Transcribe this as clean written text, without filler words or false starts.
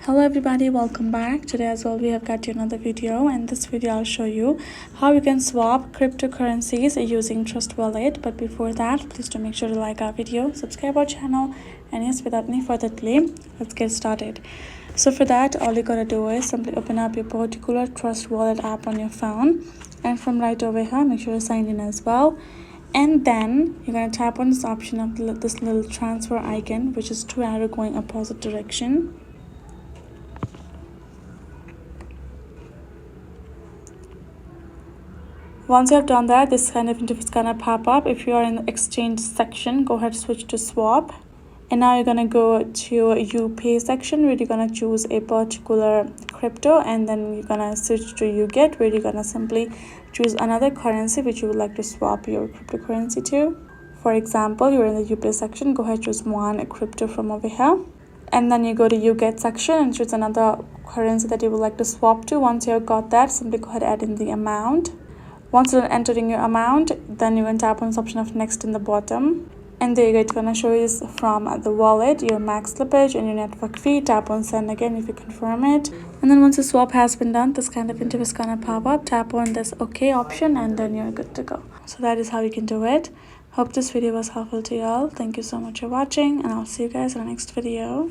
Hello everybody, welcome back. Today as well we have got you another video. In this video I'll show you how you can swap cryptocurrencies using Trust Wallet. But before that, please do make sure to like our video, subscribe our channel, and yes, without any further delay, let's get started. So for that, all you gotta do is simply open up your particular Trust Wallet app on your phone, and from right over here make sure to sign in as well. And then you're going to tap on this option of this little transfer icon, which is two arrow going opposite direction. Once you have done that, this kind of interface is gonna pop up. If you are in the exchange section, go ahead, switch to swap. And now you're gonna go to you pay section, where you're gonna choose a particular crypto, and then you're gonna switch to you get, where you're gonna simply choose another currency which you would like to swap your cryptocurrency to. For example, you're in the you pay section, go ahead, choose one crypto from over here, and then you go to you get section and choose another currency that you would like to swap to. Once you have got that, simply go ahead, add in the amount. Once you're entering your amount, then you can tap on this option of next in the bottom, and there you go. It's gonna show you from the wallet your max slippage and your network fee. Tap on send again if you confirm it, and then once the swap has been done, this kind of interface is gonna pop up. Tap on this OK option, and then you're good to go. So that is how you can do it. Hope this video was helpful to y'all. Thank you so much for watching, and I'll see you guys in the next video.